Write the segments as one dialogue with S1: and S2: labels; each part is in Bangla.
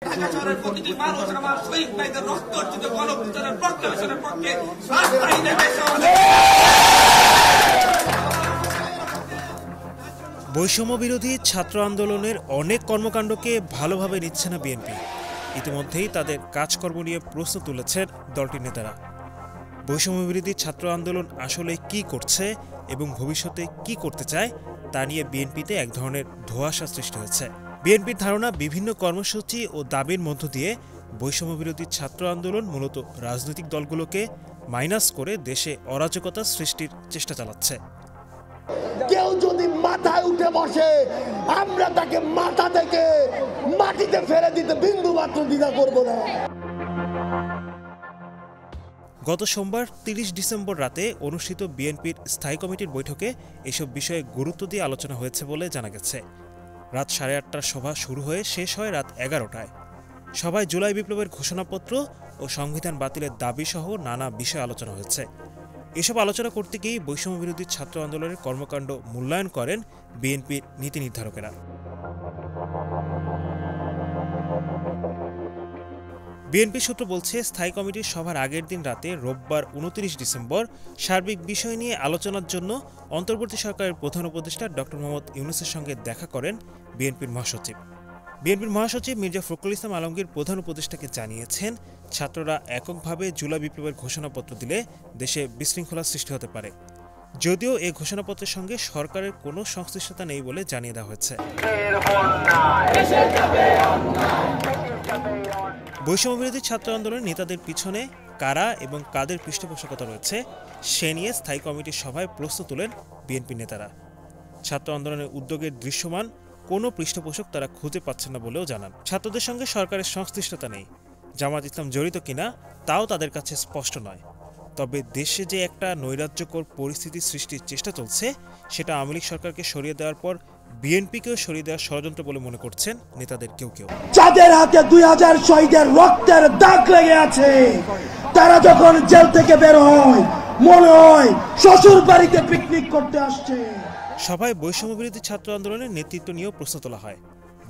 S1: ঢাকা শহরের প্রতিটি মানুষ আমার শহীদ ভাইদের রক্ত অর্জিত গণঅভ্যুত্থানের প্রত্যাবাসনের পক্ষে রাস্তায় নেমেছে।
S2: বৈষম্য বিরোধী ছাত্র আন্দোলনের অনেক কর্মকাণ্ডকে ভালোভাবে নিচ্ছে না বিএনপি। ইতিমধ্যেই তাদের কাজকর্ম নিয়ে প্রশ্ন তুলেছেন দলটির নেতারা। বৈষম্য বিরোধী ছাত্র আন্দোলন আসলে কি করছে এবং ভবিষ্যতে কি করতে চায় তা নিয়ে বিএনপিতে এক ধরনের ধোঁয়াশা সৃষ্টি হয়েছে। বিএনপির ধারণা, বিভিন্ন কর্মসূচি ও দাবির মধ্য দিয়ে বৈষম্য বিরোধী ছাত্র আন্দোলন মূলত রাজনৈতিক দলগুলোকে মাইনাস করে দেশে অরাজকতা সৃষ্টির চেষ্টা চালাচ্ছে।
S3: কেউ যদি মাথায় উঠে বসে আমরা তাকে মাথা থেকে মাটিতে ফেলে দিতে বিন্দুমাত্র দ্বিধা করব না।
S2: গত সোমবার ৩০ ডিসেম্বর রাতে অনুষ্ঠিত বিএনপির স্থায়ী কমিটির বৈঠকে এসব বিষয়ে গুরুত্ব দিয়ে আলোচনা হয়েছে বলে জানা গেছে। রাত ৮:৩০টার সভা শুরু হয়ে শেষ হয় রাত ১১টায়। সভায় জুলাই বিপ্লবের ঘোষণাপত্র ও সংবিধান বাতিলের দাবিসহ নানা বিষয় আলোচনা হয়েছে। এসব আলোচনা করতে গিয়ে বৈষম্য বিরোধী ছাত্র আন্দোলনের কর্মকাণ্ড মূল্যায়ন করেন বিএনপির নীতি নির্ধারকেরা। বিএনপি সূত্র বলছে, স্থায়ী কমিটির সভার আগের দিন রাতে রোববার ২৯ ডিসেম্বর সার্বিক বিষয় নিয়ে আলোচনার জন্য অন্তর্বর্তী সরকারের প্রধান উপদেষ্টা ড. মোহাম্মদ ইউনূসের সঙ্গে দেখা করেন বিএনপির মহাসচিব। বিএনপির মহাসচিব মির্জা ফখরুল ইসলাম আলমগীর প্রধান উপদেষ্টাকে জানিয়েছেন, ছাত্ররা এককভাবে জুলাই বিপ্লবের ঘোষণাপত্র দিলে দেশে বিশৃঙ্খলা সৃষ্টি হতে পারে। যদিও এই ঘোষণাপত্রের সঙ্গে সরকারের কোনো সংশ্লিষ্টতা নেই বলে জানিয়ে দেওয়া হয়েছে। বৈষম্য বিরোধী ছাত্র আন্দোলনের নেতাদের পিছনে কারা এবং কাদের পৃষ্ঠপোষকতা রয়েছে সে নিয়ে স্থায়ী কমিটির সভায় প্রশ্ন তোলেন বিএনপি নেতারা। ছাত্র আন্দোলনের উদ্যোগের দৃশ্যমান কোনো পৃষ্ঠপোষক তারা খুঁজে পাচ্ছেন না বলেও জানান। ছাত্রদের সঙ্গে সরকারের সংশ্লিষ্টতা নেই, জামাত ইসলাম জড়িত কিনা তাও তাদের কাছে স্পষ্ট নয়। তবে দেশে যে একটা নৈরাজ্যকর পরিস্থিতি সৃষ্টির চেষ্টা চলছে সেটা আওয়ামী লীগ সরকারকে সরিয়ে দেওয়ার পর বিএনপিকেও সরিয়ে দেওয়ার ষড়যন্ত্র বলে মনে করছেন নেতাদের কেউ কেউ।
S3: যাদের হাতে ২০০০ শহীদের রক্তের দাগ লেগে আছে তারা যখন জেল থেকে বের হয় মনে হয় শ্বশুর বাড়িতে পিকনিক করতে আসছে।
S2: সভায় বৈষম্য বিরোধী ছাত্র আন্দোলনের নেতৃত্ব নিয়েও প্রশ্ন তোলা হয়।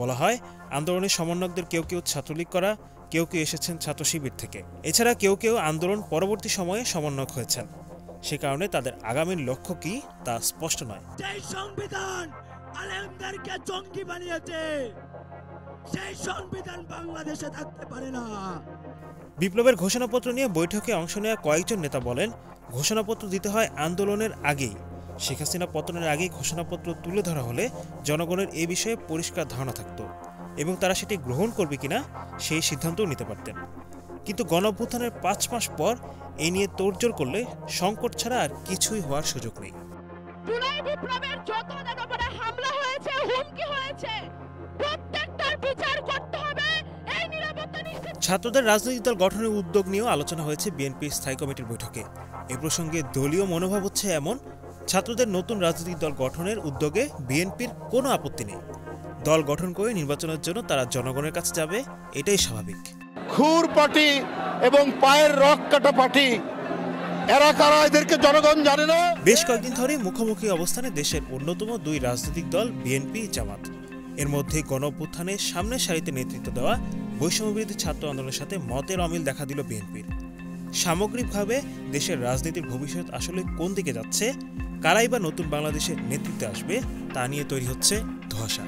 S2: বলা হয়, আন্দোলনের সমন্বয়কদের কেউ কেউ ছাত্রলীগ করা, কেউ কেউ এসেছেন ছাত্র শিবির থেকে। এছাড়া কেউ কেউ আন্দোলন পরবর্তী সময়ে সমন্বয়ক হয়েছেন। সে কারণে তাদের আগামীর লক্ষ্য কি তা স্পষ্ট নয়।
S4: সেই সংবিধান আলেমদেরকে জঙ্গি বানিয়েছে, সেই সংবিধান বাংলাদেশে থাকতে পারে না।
S2: বিপ্লবের ঘোষণাপত্র নিয়ে বৈঠকে অংশ নেওয়া কয়েকজন নেতা বলেন, ঘোষণাপত্র দিতে হয় আন্দোলনের আগেই। শেখ হাসিনা পতনের আগেই ঘোষণাপত্র তুলে ধরা হলে জনগণের এ বিষয়ে পরিষ্কার ধারণা থাকত এবং তারা সেটি গ্রহণ করবে কিনা সেই সিদ্ধান্তও নিতে পারতেন। কিন্তু গণঅভ্যুত্থানের ৫ মাস পর এ নিয়ে তোড়জোড় করলে সংকট ছাড়া আর কিছুই হওয়ার সুযোগ নেই।
S5: জুলাই বিপ্লবের যত জনগণের হামলা হয়েছে, হুমকি হয়েছে, প্রত্যেকটার বিচার করতে হবে। এই নিরাপত্তা নিশ্চিত।
S2: ছাত্রদের রাজনৈতিক দল গঠনের উদ্যোগ নিয়েও আলোচনা হয়েছে বিএনপির স্থায়ী কমিটির বৈঠকে। এ প্রসঙ্গে দলীয় মনোভাব হচ্ছে এমন, ছাত্রদের নতুন রাজনৈতিক দল গঠনের উদ্যোগে বিএনপির কোনো আপত্তি নেই। দল গঠন করে নির্বাচনের জন্য তারা জনগণের কাছে যাবে, এটাই স্বাভাবিক।
S6: খুর পার্টি এবং পায়ের রক কাটা পার্টি, এরা কারা এদেরকে জনগণ জানে না।
S2: বেশ কয়েকদিন ধরে মুখোমুখি অবস্থানে দেশের অন্যতম দুই রাজনৈতিক দল বিএনপি জামাত। এর মধ্যে গণঅভ্যুত্থানে সামনের সারিতে নেতৃত্ব দেওয়া বৈষম্য বিরোধী ছাত্র আন্দোলনের সাথে মতের অমিল দেখা দিল বিএনপির। সামগ্রিকভাবে দেশের রাজনীতির ভবিষ্যৎ আসলে কোন দিকে যাচ্ছে, কারাই বা নতুন বাংলাদেশের নেতৃত্বে আসবে তা নিয়ে তৈরি হচ্ছে ধোঁয়াশা।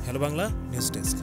S2: Hello Bangla news desk.